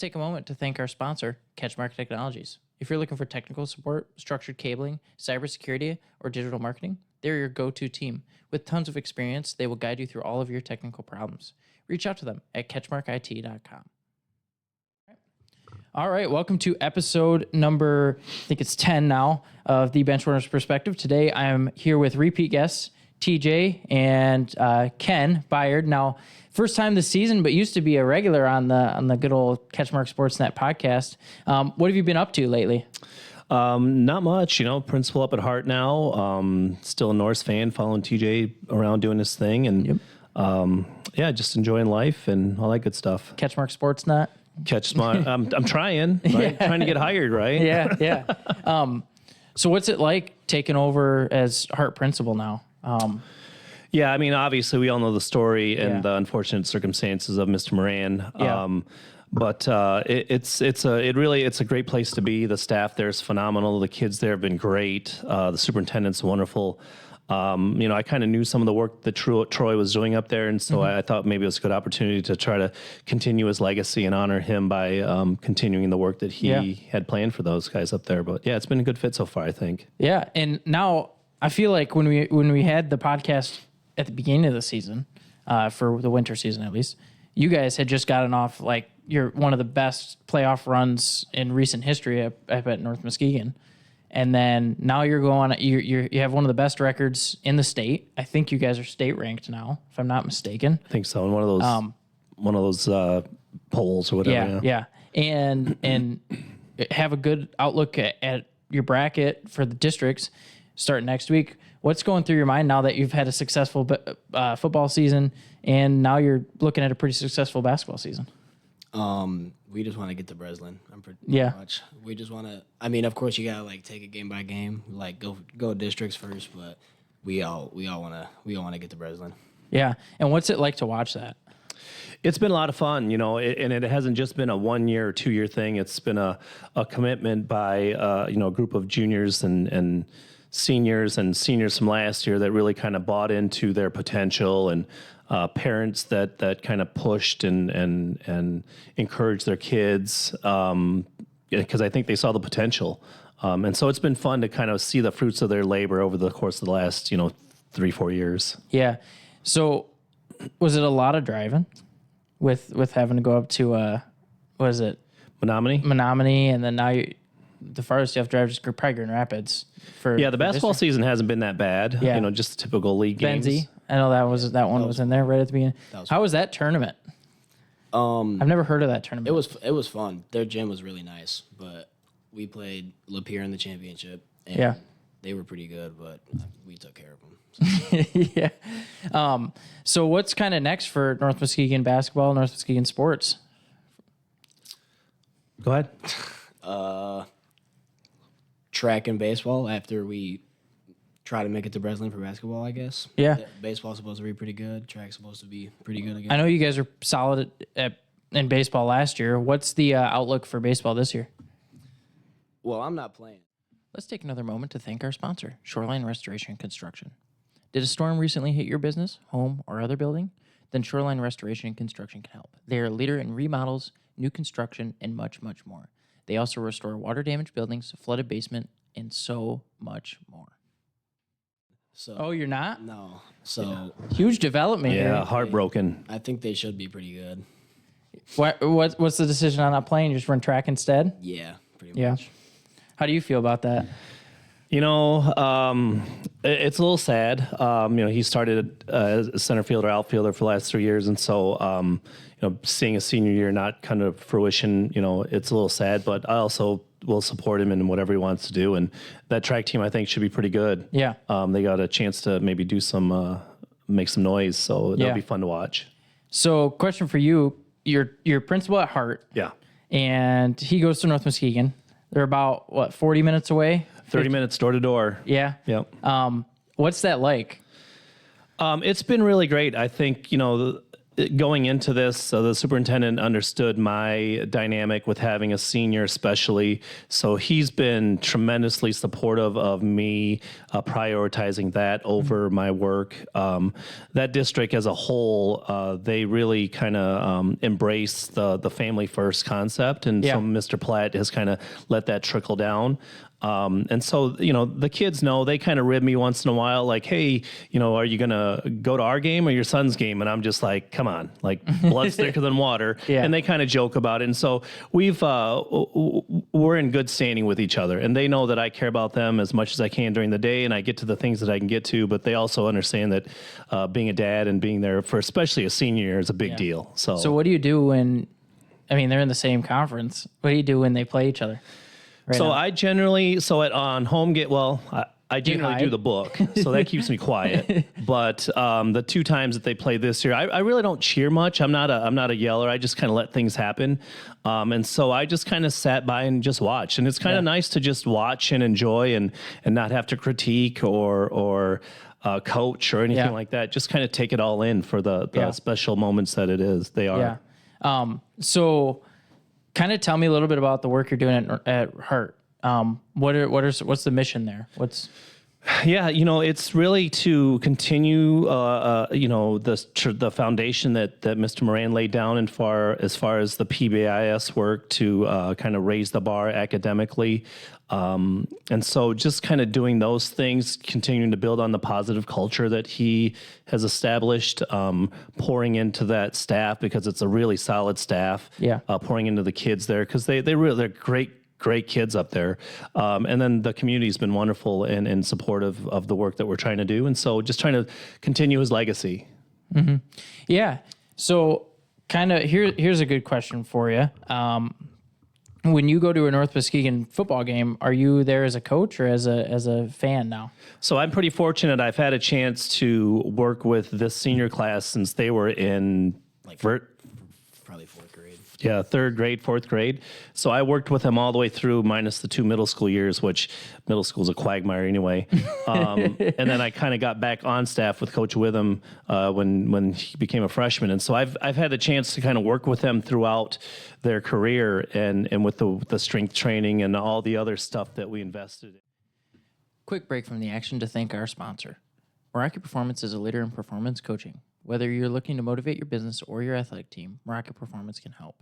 take a moment to thank our sponsor, CatchMark Technologies. If you're looking for technical support, structured cabling, cybersecurity, or digital marketing, they're your go-to team. With tons of experience, they will guide you through all of your technical problems. Reach out to them at catchmarkit.com. All right, welcome to episode number, I think it's 10 now, of the Benchwarmers Perspective. Today, I'm here with repeat guests, TJ and Ken Byard. Now, first time this season, but used to be a regular on the good old CatchMark SportsNet podcast. What have you been up to lately? Not much, principal up at Hart now. Still a Norse fan, following TJ around doing his thing, and just enjoying life and all that good stuff. CatchMark SportsNet. CatchMark. I'm trying, right? Trying to get hired, right? Yeah. So what's it like taking over as Hart principal now? Obviously we all know the story and the unfortunate circumstances of Mr. Moran. But it's a great place to be. The staff there is phenomenal. The kids there have been great. The superintendent's wonderful. I kind of knew some of the work that Troy was doing up there, and so I thought maybe it was a good opportunity to try to continue his legacy and honor him by continuing the work that he had planned for those guys up there. But it's been a good fit so far, I think. Yeah, and now I feel like when we had the podcast at the beginning of the season, for the winter season at least, you guys had just gotten off you're one of the best playoff runs in recent history up at North Muskegon. And then now you're going. You have one of the best records in the state. I think you guys are state ranked now, if I'm not mistaken. I think so. In one of those polls or whatever. Yeah. And have a good outlook at your bracket for the districts starting next week. What's going through your mind now that you've had a successful football season and now you're looking at a pretty successful basketball season? We just want to get to Breslin. Pretty much. We just want to. Of course, you gotta take it game by game. Go districts first, but we all want to get to Breslin. Yeah. And what's it like to watch that? It's been a lot of fun, and it hasn't just been a 1 year or 2 year thing. It's been a commitment by a group of juniors and seniors from last year that really kind of bought into their potential, and parents that kind of pushed and encouraged their kids because I think they saw the potential. And so it's been fun to kind of see the fruits of their labor over the course of the last 3-4 years. Yeah. So was it a lot of driving with having to go up to what is it? Menominee, and then now the farthest you have to drive is probably Grand Rapids. The basketball season hasn't been that bad. Yeah. Just typical league games. Benzie. I know that one was in there right at the beginning. How was that tournament? I've never heard of that tournament. It was fun. Their gym was really nice, but we played Lapeer in the championship, and they were pretty good, but we took care of them. So. So what's kind of next for North Muskegon basketball, North Muskegon sports? Go ahead. Track and baseball after we try to make it to Breslin for basketball, I guess. Yeah. Baseball's supposed to be pretty good. Track's supposed to be pretty good again. I know you guys are solid in baseball last year. What's the outlook for baseball this year? Well, I'm not playing. Let's take another moment to thank our sponsor, Shoreline Restoration and Construction. Did a storm recently hit your business, home, or other building? Then Shoreline Restoration and Construction can help. They are a leader in remodels, new construction, and much, much more. They also restore water-damaged buildings, flooded basement, and so much more. So, you're not? No. So huge development here. Yeah, heartbroken. I think they should be pretty good. What's the decision on not playing? You just run track instead? Yeah, pretty much. How do you feel about that? It's a little sad. He started as a center fielder, outfielder for the last 3 years, and so seeing a senior year not kind of fruition, it's a little sad. But I also will support him in whatever he wants to do, and that track team I think should be pretty good. Yeah. They got a chance to maybe do make some noise, so that'll be fun to watch. So, question for you: You're principal at Hart. Yeah. And he goes to North Muskegon. They're about 40 minutes away. 30 minutes door to door. Yeah. Yep. What's that like? It's been really great. I think, going into this, the superintendent understood my dynamic with having a senior especially. So he's been tremendously supportive of me prioritizing that over my work. That district as a whole, they really kind of embrace the family first concept. And so Mr. Platt has kind of let that trickle down. And so, you know, the kids know, they kind of rib me once in a while, like, hey, you know, are you going to go to our game or your son's game? And I'm just like, come on, like blood's thicker than water. And they kind of joke about it. And so we're in good standing with each other, and they know that I care about them as much as I can during the day, and I get to the things that I can get to, but they also understand that being a dad and being there for especially a senior year is a big deal. So what do you do when, I mean, they're in the same conference. What do you do when they play each other? I generally, on home game, I generally do the book, so that keeps me quiet. But the 2 times that they played this year, I really don't cheer much. I'm not a yeller. I just kind of let things happen. And so I just kind of sat by and just watched. And it's kind of nice to just watch and enjoy and not have to critique or coach or anything like that. Just kind of take it all in for the special moments that it is. They are. Yeah. So kind of tell me a little bit about the work you're doing at Hart. What's the mission there? Yeah, you know, it's really to continue, you know, the foundation that Mr. Moran laid down as far as the PBIS work to kind of raise the bar academically. And so just kind of doing those things, continuing to build on the positive culture that he has established, pouring into that staff because it's a really solid staff, pouring into the kids there because they're great kids up there. And then the community's been wonderful and supportive of the work that we're trying to do. And so just trying to continue his legacy. Mm-hmm. Yeah. So kind of here's a good question for you. When you go to a North Muskegon football game, are you there as a coach or as a fan now? So I'm pretty fortunate. I've had a chance to work with this senior class since they were in probably 4th grade. Yeah, 3rd grade, 4th grade. So I worked with them all the way through minus the 2 middle school years, which middle school's a quagmire anyway. And then I kind of got back on staff with Coach Witham when he became a freshman. And so I've had a chance to kind of work with them throughout their career and with the strength training and all the other stuff that we invested in. Quick break from the action to thank our sponsor. Meraki Performance is a leader in performance coaching. Whether you're looking to motivate your business or your athletic team, Meraki Performance can help.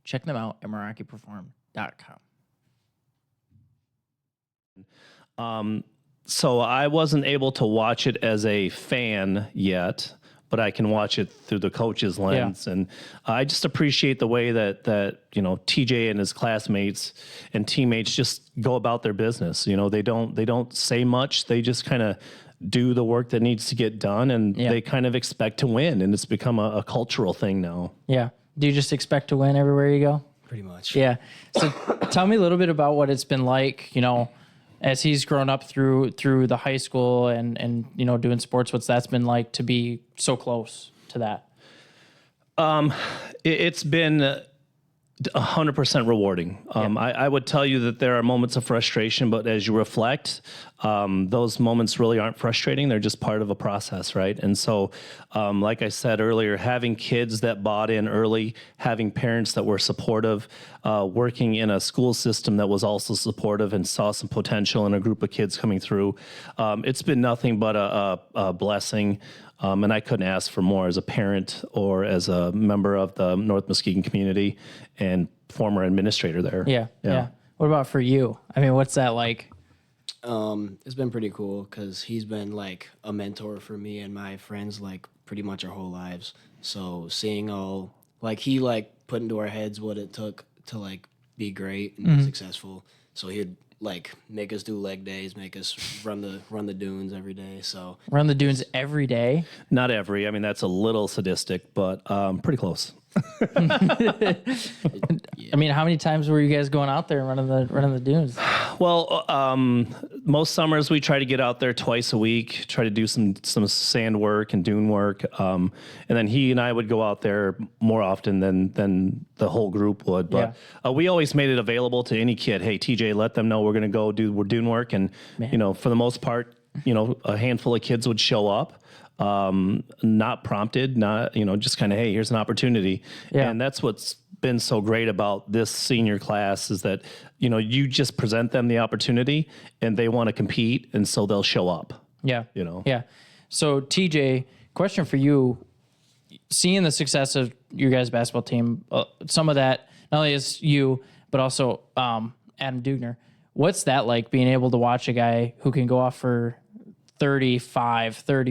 Check them out at MerakiPerform.com. So I wasn't able to watch it as a fan yet, but I can watch it through the coach's lens. Yeah. And I just appreciate the way that, you know, TJ and his classmates and teammates just go about their business. You know, they don't say much. They just kind of do the work that needs to get done, and they kind of expect to win, and it's become a cultural thing now. Yeah. Do you just expect to win everywhere you go? Pretty much. Yeah. So tell me a little bit about what it's been like, you know, as he's grown up through the high school and you know, doing sports, what's that's been like to be so close to that? It's been 100% rewarding. I would tell you that there are moments of frustration, but as you reflect, those moments really aren't frustrating. They're just part of a process, right? And so, like I said earlier, having kids that bought in early, having parents that were supportive, working in a school system that was also supportive and saw some potential in a group of kids coming through, it's been nothing but a blessing. And I couldn't ask for more as a parent or as a member of the North Muskegon community and former administrator there. Yeah. What about for you? I mean, what's that like? It's been pretty cool because he's been like a mentor for me and my friends like pretty much our whole lives. So seeing all like he like put into our heads what it took to like be great and be successful. So he'd like make us do leg days, make us run the dunes every day. So run the dunes every day? Not every. I mean, that's a little sadistic, but pretty close. I mean, how many times were you guys going out there and running the dunes? Well, most summers we try to get out there twice a week, try to do some sand work and dune work, and then he and I would go out there more often than the whole group would. But we always made it available to any kid. Hey, TJ, let them know we're going to go do dune work, and you know, for the most part, a handful of kids would show up, not prompted, not, just kind of, hey, here's an opportunity. Yeah. And that's what's been so great about this senior class is that, you just present them the opportunity and they want to compete. And so they'll show up. Yeah. Yeah. So TJ, question for you, seeing the success of your guys' basketball team, some of that, not only is you, but also Adam Dugner. What's that like, being able to watch a guy who can go off for 30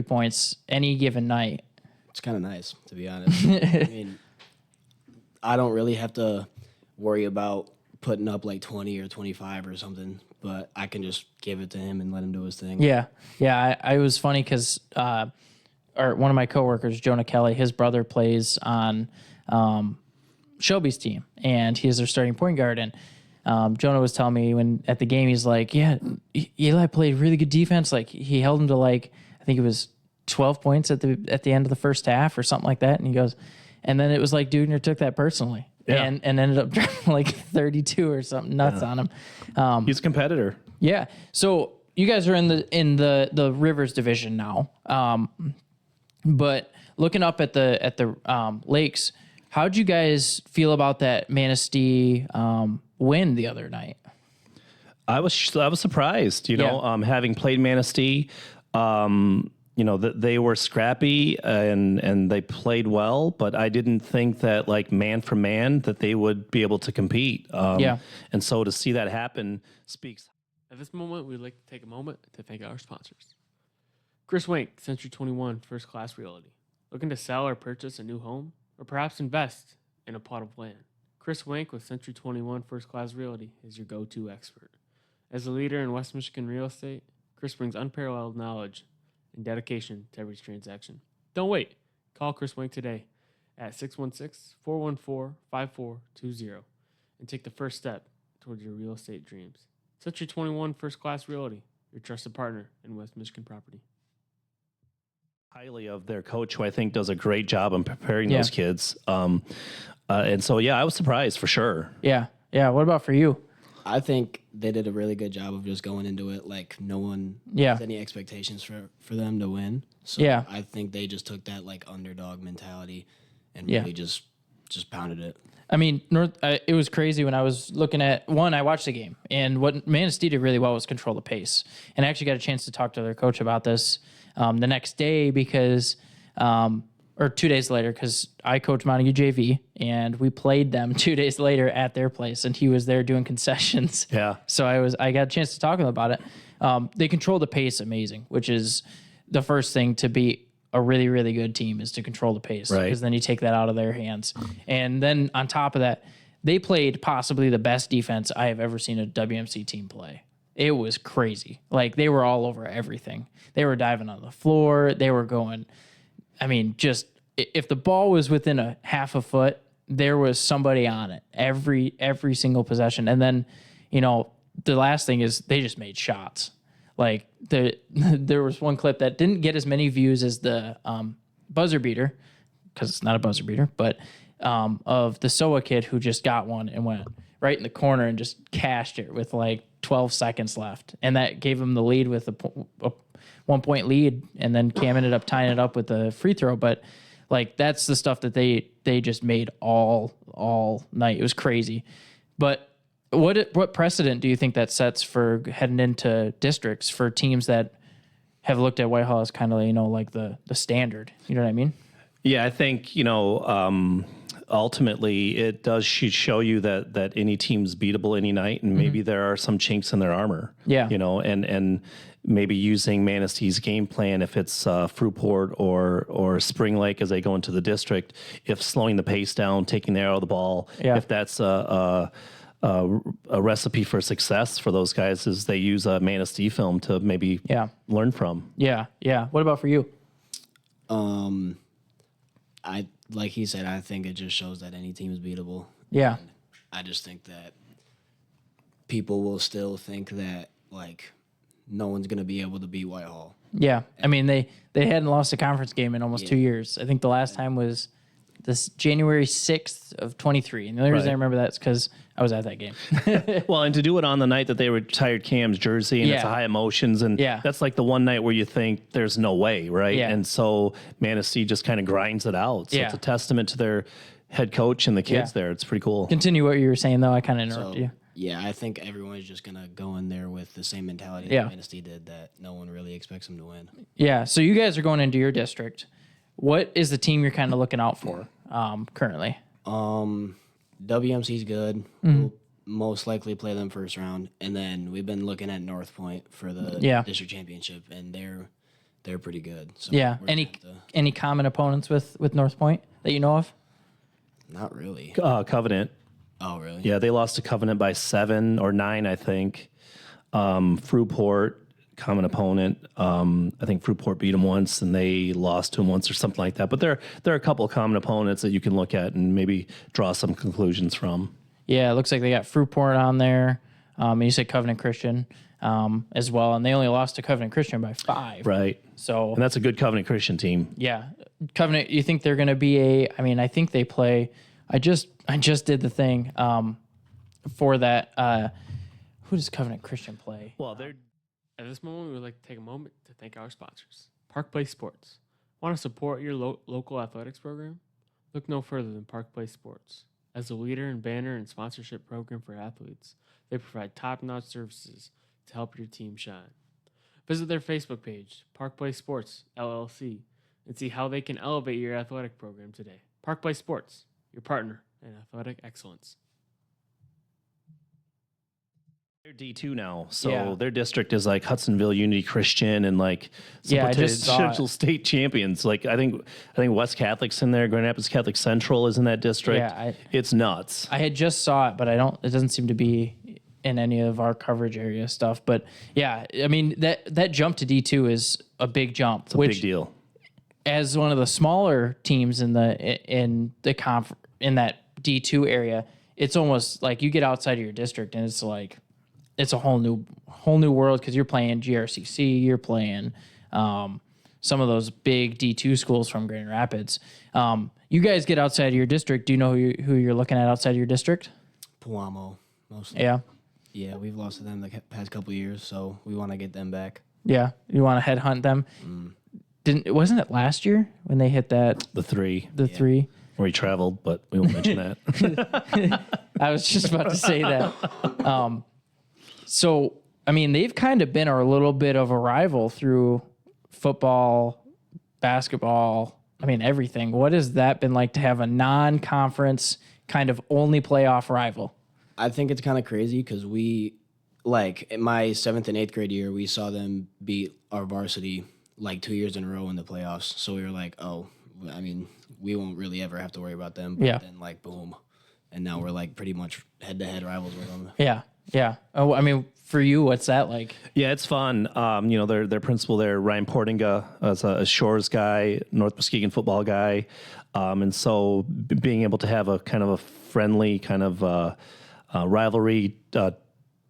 points any given night? It's kind of nice, to be honest. I mean, I don't really have to worry about putting up like 20 or 25 or something, but I can just give it to him and let him do his thing. Yeah. I was funny because one of my coworkers, Jonah Kelly, his brother plays on Shelby's team, and he is their starting point guard. And Jonah was telling me when at the game, he's like, yeah, Eli played really good defense. Like, he held him to I think it was 12 points at the end of the first half or something like that. And he goes, and then it was like Dugner took that personally and ended up dropping 32 or something nuts on him. He's a competitor. Yeah. So you guys are in the Rivers division now. But looking up at the Lakes, how'd you guys feel about that Manistee win the other night? I was surprised, having played Manistee, that they were scrappy and they played well, but I didn't think that man for man that they would be able to compete. And so to see that happen speaks. At this moment, we'd like to take a moment to thank our sponsors. Chris Wink, Century 21 First Class Realty. Looking to sell or purchase a new home, or perhaps invest in a plot of land? Chris Wink with Century 21 First Class Realty is your go-to expert. As a leader in West Michigan real estate, Chris brings unparalleled knowledge and dedication to every transaction. Don't wait. Call Chris Wink today at 616-414-5420 and take the first step towards your real estate dreams. Century 21 First Class Realty, your trusted partner in West Michigan property. Highly of their coach, who I think does a great job in preparing those kids. And so, I was surprised for sure. Yeah. What about for you? I think they did a really good job of just going into it like no one has any expectations for them to win. So I think they just took that underdog mentality and really just pounded it. I mean, it was crazy when I was looking at I watched the game, and what Manistee did really well was control the pace. And I actually got a chance to talk to their coach about this the next day or 2 days later, because I coached Montague JV, and we played them 2 days later at their place, and he was there doing concessions. Yeah. So I got a chance to talk to them about it. They control the pace amazing, which is the first thing to be a really, really good team, is to control the pace, because then you take that out of their hands. And then on top of that, they played possibly the best defense I have ever seen a WMC team play. It was crazy. They were all over everything. They were diving on the floor. They were going, just if the ball was within a half a foot, there was somebody on it every single possession. And then, the last thing is they just made shots. There was one clip that didn't get as many views as the buzzer beater, because it's not a buzzer beater, but of the SOA kid who just got one and went right in the corner and just cashed it with 12 seconds left. And that gave him the lead with a 1 point lead. And then Cam ended up tying it up with a free throw. But that's the stuff that they just made all night. It was crazy. But what precedent do you think that sets for heading into districts for teams that have looked at Whitehall as kind of, the standard? You know what I mean? Yeah, I think, ultimately it does show you that any team's beatable any night, and maybe there are some chinks in their armor. Yeah. And maybe using Manistee's game plan, if it's Fruitport or Spring Lake as they go into the district, if slowing the pace down, taking the arrow of the ball, if that's a recipe for success for those guys, is they use a Manistee film to maybe learn from. Yeah. What about for you? I like he said, I think it just shows that any team is beatable. Yeah. And I just think that people will still think that no one's gonna be able to beat Whitehall. Yeah. They hadn't lost a conference game in almost 2 years. I think the last time was this January 6th of 23. And the only reason I remember that is because I was at that game. Well, and to do it on the night that they retired Cam's jersey, and it's a high emotions, and that's like the one night where you think there's no way, right? Yeah. And so Manistee just kind of grinds it out. So it's a testament to their head coach and the kids there. It's pretty cool. Continue what you were saying, though. I kind of interrupted you. Yeah, I think everyone's just going to go in there with the same mentality that Manistee did, that no one really expects them to win. Yeah, so you guys are going into your district. What is the team you're kind of looking out for currently? WMC's good. We'll most likely play them first round. And then we've been looking at North Point for the district championship, and they're pretty good. So any common opponents with North Point that you know of? Not really. Covenant. Oh, really? Yeah, they lost to Covenant by 7 or 9, I think. Fruitport, common opponent. I think Fruitport beat them once, and they lost to them once or something like that. But there are a couple of common opponents that you can look at and maybe draw some conclusions from. Yeah, it looks like they got Fruitport on there. And you said Covenant Christian as well, and they only lost to Covenant Christian by 5. Right. So, and that's a good Covenant Christian team. Yeah, Covenant. You think they're going to be I think they play. I just did the thing for that. Who does Covenant Christian play? Well, they're at this moment, we would like to take a moment to thank our sponsors. Park Place Sports. Want to support your local athletics program? Look no further than Park Place Sports. As a leader in banner and sponsorship program for athletes, they provide top-notch services to help your team shine. Visit their Facebook page, Park Place Sports, LLC, and see how they can elevate your athletic program today. Park Place Sports, your partner in athletic excellence. They're D2 now, so their district is like Hudsonville Unity Christian and like some I just saw potential state champions. Like I think West Catholic's in there. Grand Rapids Catholic Central is in that district. Yeah, it's nuts. I had just saw it, but it doesn't seem to be in any of our coverage area stuff. But yeah, I mean that jump to D2 is a big jump. It's a big deal. As one of the smaller teams in that D2 area, it's almost like you get outside of your district and it's like it's a whole new world, because you're playing GRCC, you're playing some of those big D2 schools from Grand Rapids. You guys get outside of your district. Do you know who you're looking at outside of your district? Puamo, mostly. Yeah. Yeah, we've lost to them the past couple of years, so we want to get them back. Yeah, you want to headhunt them. Wasn't it last year when they hit that the 3? The 3. Where he traveled, but we won't mention that. I was just about to say that. So, I mean, they've kind of been a little bit of a rival through football, basketball, everything. What has that been like to have a non-conference kind of only playoff rival? I think it's kind of crazy because in my 7th and 8th grade year, we saw them beat our varsity like 2 years in a row in the playoffs. So we were like, we won't really ever have to worry about them. But then boom. And now we're like pretty much head-to-head rivals with them. Yeah. Yeah. Oh, for you, what's that like? Yeah, it's fun. Their principal there, Ryan Portinga, is a Shores guy, North Muskegon football guy. And so being able to have a kind of a friendly kind of rivalry.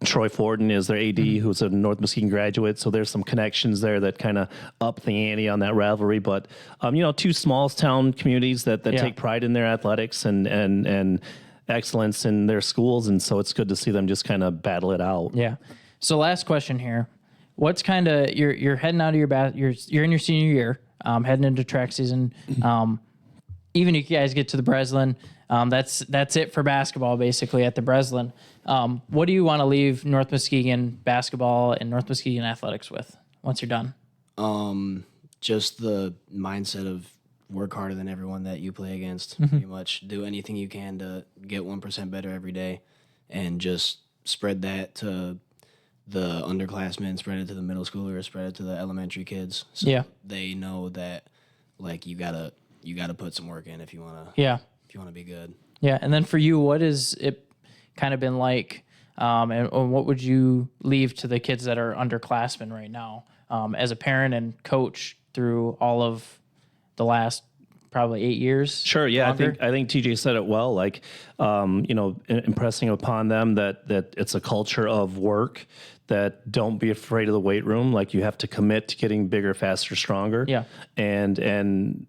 Troy Forden is their AD, who's a North Muskegon graduate. So there's some connections there that kind of up the ante on that rivalry. But, 2 small town communities that take pride in their athletics and excellence in their schools, and so it's good to see them just kind of battle it out. Yeah. So last question here: what's kind of you're heading out of you're in your senior year, heading into track season. Even if you guys get to the Breslin, that's it for basketball basically at the Breslin. What do you want to leave North Muskegon basketball and North Muskegon athletics with once you're done? Just the mindset of work harder than everyone that you play against. Pretty much do anything you can to get 1% better every day, and just spread that to the underclassmen, spread it to the middle schoolers, spread it to the elementary kids. So they know that you gotta put some work in if you wanna be good. Yeah. And then for you, what has it kind of been like? And what would you leave to the kids that are underclassmen right now, as a parent and coach through all of the last probably 8 years? Sure. Yeah. Longer? I think TJ said it well, impressing upon them that it's a culture of work, that don't be afraid of the weight room. Like, you have to commit to getting bigger, faster, stronger. Yeah. And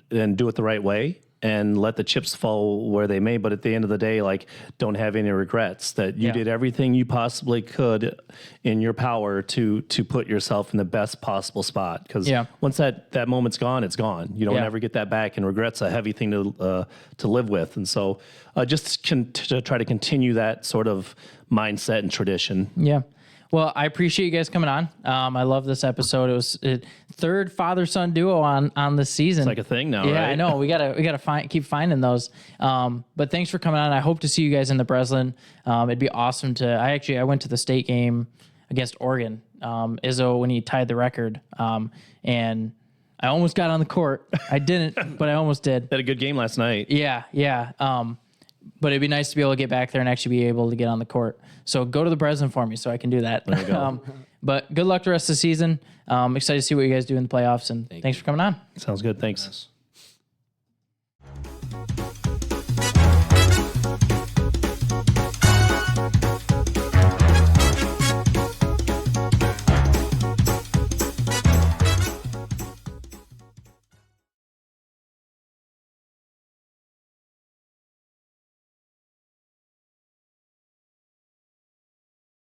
do it the right way. and let the chips fall where they may. But at the end of the day, like, don't have any regrets that you did everything you possibly could in your power to put yourself in the best possible spot. Because once that moment's gone, it's gone. You don't ever get that back, and regret's a heavy thing to live with. And so to try to continue that sort of mindset and tradition. Yeah. Well, I appreciate you guys coming on. I love this episode. It was third father-son duo on the season. It's like a thing now, yeah, right? I know. We gotta keep finding those. But thanks for coming on. I hope to see you guys in the Breslin. It'd be awesome to. I went to the state game against Oregon. Izzo when he tied the record, and I almost got on the court. I didn't, but I almost did. Had a good game last night. Yeah. But it'd be nice to be able to get back there and actually be able to get on the court. So go to the Breslin for me so I can do that. There you go. But good luck the rest of the season. Excited to see what you guys do in the playoffs, and thanks for coming on. Sounds good. Thanks.